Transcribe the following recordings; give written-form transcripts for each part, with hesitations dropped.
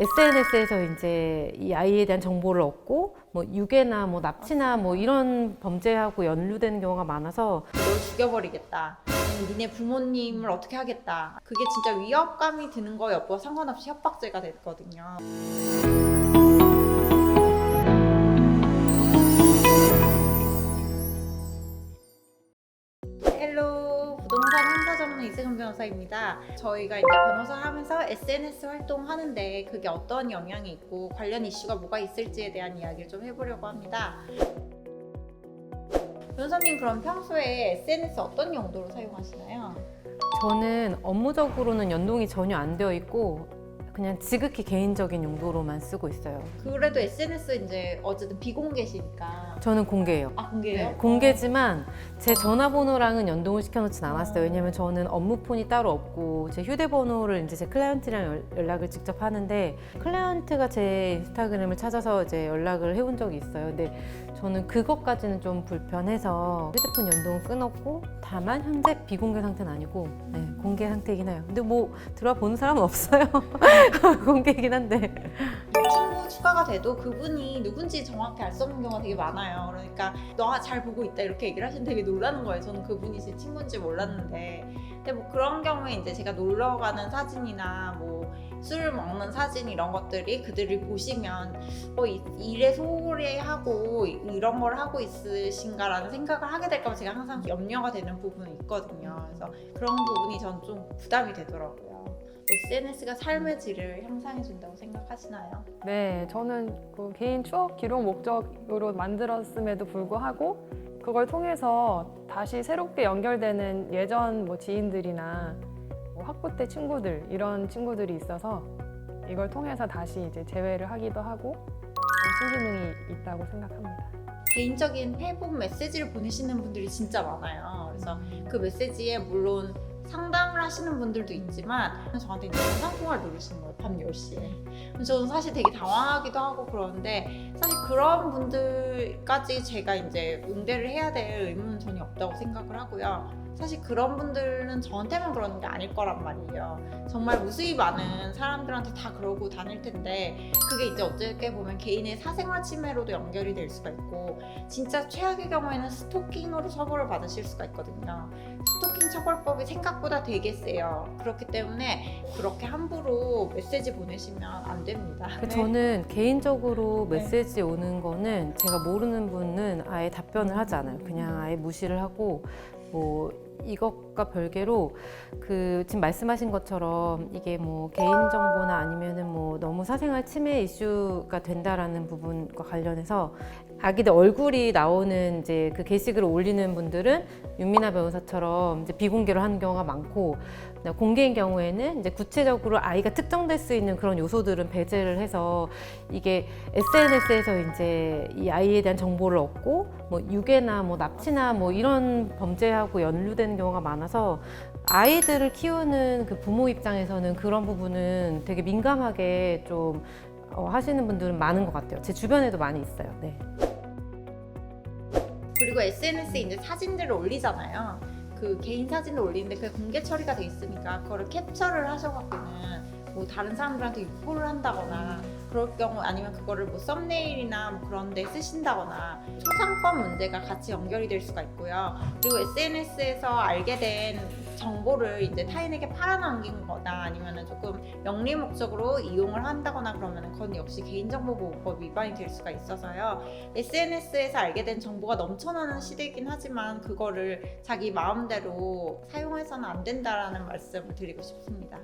SNS에서 이제 이 아이에 대한 정보를 얻고 뭐 유괴나 뭐 납치나 뭐 이런 범죄하고 연루되는 경우가 많아서 널 죽여버리겠다. 아니면 니네 부모님을 어떻게 하겠다. 그게 진짜 위협감이 드는 거 여부와 상관없이 협박죄가 됐거든요. 헬로 부동산 형사 전문 이세금 변호사입니다. 저희가 이제 변호사 하면서 SNS 활동하는데 그게 어떤 영향이 있고 관련 이슈가 뭐가 있을지에 대한 이야기를 좀 해보려고 합니다. 변호사님, 그럼 평소에 SNS 어떤 용도로 사용하시나요? 저는 업무적으로는 연동이 전혀 안 되어 있고 그냥 지극히 개인적인 용도로만 쓰고 있어요. 그래도 SNS 이제 어쨌든 비공개시니까. 저는 공개예요. 아, 공개예요? 네, 공개지만 제 전화번호랑은 연동을 시켜놓진 않았어요. 왜냐면 저는 업무폰이 따로 없고 제 휴대번호를 이제 제 클라이언트랑 연락을 직접 하는데 클라이언트가 제 인스타그램을 찾아서 이제 연락을 해온 적이 있어요. 근데 저는 그것까지는 좀 불편해서 휴대폰 연동을 끊었고 다만 현재 비공개 상태는 아니고 네, 공개 상태이긴 해요. 근데 뭐 들어와 보는 사람은 없어요. 공개이긴 한데. 친구 추가가 돼도 그분이 누군지 정확히 알 수 없는 경우가 되게 많아요. 그러니까 너 잘 보고 있다 이렇게 얘기를 하시면 되게 놀라는 거예요. 저는 그분이 제 친구인지 몰랐는데. 근데 뭐 그런 경우에 이제 제가 놀러 가는 사진이나 뭐 술 먹는 사진 이런 것들이 그들이 보시면 일에 소홀히 하고 이런 걸 하고 있으신가라는 생각을 하게 될까 봐 제가 항상 염려가 되는 부분이 있거든요. 그래서 그런 부분이 전 좀 부담이 되더라고요. SNS가 삶의 질을 향상해 준다고 생각하시나요? 네, 저는 그 개인 추억 기록 목적으로 만들었음에도 불구하고 그걸 통해서 다시 새롭게 연결되는 예전 뭐 지인들이나 뭐 학부 때 친구들 이런 친구들이 있어서 이걸 통해서 다시 이제 재회를 하기도 하고 순기능이 있다고 생각합니다. 개인적인 회복 메시지를 보내시는 분들이 진짜 많아요. 그래서 그 메시지에 물론 상담을 하시는 분들도 있지만 저한테 이제 영상통화를 누르시는 거예요. 밤 10시에. 저는 사실 되게 당황하기도 하고 그러는데 사실 그런 분들까지 제가 이제 응대를 해야 될 의무는 전혀 없다고 생각을 하고요. 사실 그런 분들은 저한테만 그러는 게 아닐 거란 말이에요. 정말 무수히 많은 사람들한테 다 그러고 다닐 텐데 그게 이제 어떻게 보면 개인의 사생활 침해로도 연결이 될 수가 있고 진짜 최악의 경우에는 스토킹으로 처벌을 받으실 수가 있거든요. 스토킹 처벌법이 생각보다 되게 세요. 그렇기 때문에 그렇게 함부로 메시지 보내시면 안 됩니다. 저는 개인적으로 메시지 오는 거는 제가 모르는 분은 아예 답변을 하지 않아요. 그냥 아예 무시를 하고 뭐 이것과 별개로 그 지금 말씀하신 것처럼 이게 뭐 개인 정보나 아니면은 뭐 너무 사생활 침해 이슈가 된다라는 부분과 관련해서 아기들 얼굴이 나오는 이제 그 게시글을 올리는 분들은 윤미나 변호사처럼 이제 비공개로 하는 경우가 많고 공개인 경우에는 이제 구체적으로 아이가 특정될 수 있는 그런 요소들은 배제를 해서 이게 SNS에서 이제 이 아이에 대한 정보를 얻고 뭐 유괴나 뭐 납치나 뭐 이런 범죄하고 연루되는 경우가 많아서 아이들을 키우는 그 부모 입장에서는 그런 부분은 되게 민감하게 좀 하시는 분들은 많은 것 같아요. 제 주변에도 많이 있어요. 네. 그리고 SNS에 이제 사진들을 올리잖아요. 그 개인 사진을 올리는데 그게 공개 처리가 돼 있으니까 그거를 캡처를 하셔갖고는 뭐 다른 사람들한테 유포를 한다거나 그럴 경우 아니면 그거를 뭐 썸네일이나 뭐 그런 데 쓰신다거나 초상권 문제가 같이 연결이 될 수가 있고요. 그리고 SNS에서 알게 된 정보를 이제 타인에게 팔아넘긴 거나 아니면은 조금 영리 목적으로 이용을 한다거나 그러면은 그건 역시 개인정보보호법 위반이 될 수가 있어서요. SNS에서 알게 된 정보가 넘쳐나는 시대이긴 하지만 그거를 자기 마음대로 사용해서는 안 된다라는 말씀을 드리고 싶습니다.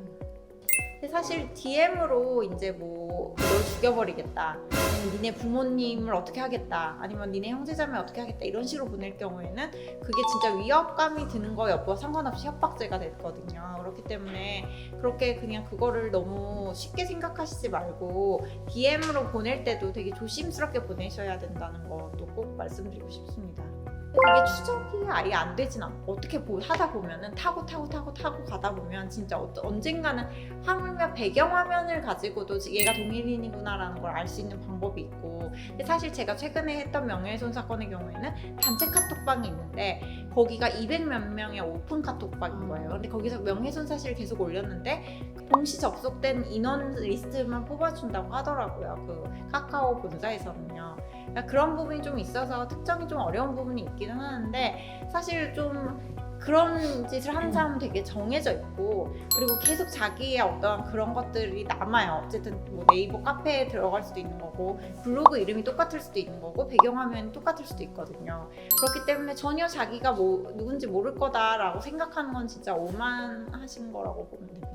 근데 사실 DM으로 이제 뭐 널 죽여버리겠다, 아니면 니네 부모님을 어떻게 하겠다, 아니면 니네 형제자매 어떻게 하겠다 이런 식으로 보낼 경우에는 그게 진짜 위협감이 드는 거 여부와 상관없이 협박죄가 됐거든요. 그렇기 때문에 그렇게 그냥 그거를 너무 쉽게 생각하시지 말고 DM으로 보낼 때도 되게 조심스럽게 보내셔야 된다는 것도 꼭 말씀드리고 싶습니다. 그게 추적이 아예 안 되진 않고 어떻게 하다 보면은 타고 가다 보면 진짜 언젠가는 화면 배경화면을 가지고도 얘가 동일인이구나라는 걸 알 수 있는 방법이 있고, 근데 사실 제가 최근에 했던 명예훼손 사건의 경우에는 단체 카톡방이 있는데 거기가 200몇 명의 오픈 카톡방인 거예요. 근데 거기서 명예훼손 사실을 계속 올렸는데 동시 접속된 인원 리스트만 뽑아준다고 하더라고요. 그 카카오 본사에서는요. 그러니까 그런 부분이 좀 있어서 특정이 좀 어려운 부분이 있기는 하는데, 사실 좀 그런 짓을 하는 사람은 되게 정해져 있고, 그리고 계속 자기의 어떤 그런 것들이 남아요. 어쨌든 뭐 네이버 카페에 들어갈 수도 있는 거고, 블로그 이름이 똑같을 수도 있는 거고, 배경화면이 똑같을 수도 있거든요. 그렇기 때문에 전혀 자기가 뭐 누군지 모를 거다라고 생각하는 건 진짜 오만하신 거라고 보면 됩니다.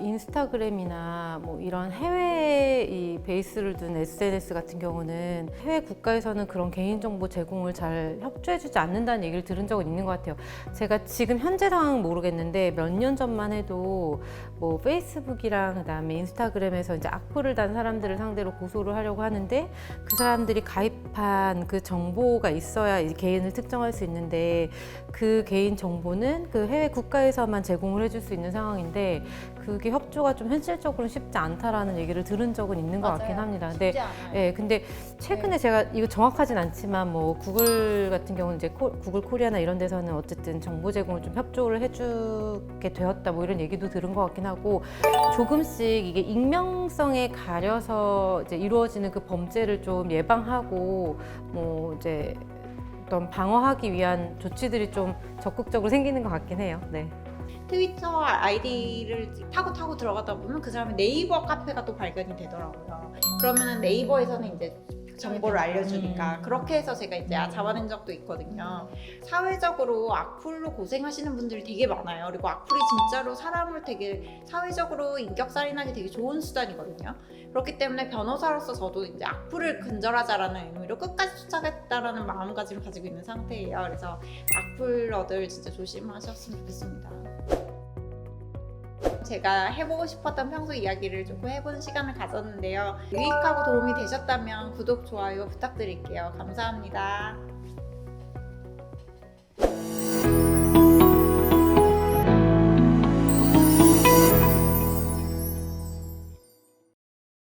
인스타그램이나 뭐 이런 해외 이 베이스를 둔 SNS 같은 경우는 해외 국가에서는 그런 개인정보 제공을 잘 협조해주지 않는다는 얘기를 들은 적은 있는 것 같아요. 제가 지금 현재 상황은 모르겠는데 몇 년 전만 해도 뭐 페이스북이랑 그다음에 인스타그램에서 이제 악플을 단 사람들을 상대로 고소를 하려고 하는데, 그 사람들이 가입한 그 정보가 있어야 이 개인을 특정할 수 있는데, 그 개인 정보는 그 해외 국가에서만 제공을 해줄 수 있는 상황인데 그게 협조가 좀 현실적으로 쉽지 않다라는 얘기를 들은 적은 있는 것 같긴 합니다. 근데 쉽지 않아요. 예, 근데 최근에 제가 이거 정확하진 않지만 뭐 구글 같은 경우는 이제 구글 코리아나 이런 데서는 어쨌든 정보 제공을 좀 협조를 해주게 되었다 뭐 이런 얘기도 들은 것 같긴 하고, 조금씩 이게 익명성에 가려서 이제 이루어지는 그 범죄를 좀 예방하고 뭐 이제 어떤 방어하기 위한 조치들이 좀 적극적으로 생기는 것 같긴 해요. 네. 트위터 아이디를 타고 들어가다 보면 그 사람의 네이버 카페가 또 발견이 되더라고요. 그러면은 네이버에서는 이제 정보를 알려주니까 그렇게 해서 제가 이제 잡아낸 적도 있거든요. 사회적으로 악플로 고생하시는 분들이 되게 많아요. 그리고 악플이 진짜로 사람을 되게 사회적으로 인격살인하기 되게 좋은 수단이거든요. 그렇기 때문에 변호사로서 저도 이제 악플을 근절하자라는 의미로 끝까지 쫓아가겠다라는 마음가짐을 가지고 있는 상태예요. 그래서 악플러들 진짜 조심하셨으면 좋겠습니다. 제가 해보고 싶었던 평소 이야기를 조금 해보는 시간을 가졌는데요. 유익하고 도움이 되셨다면 구독, 좋아요 부탁드릴게요. 감사합니다.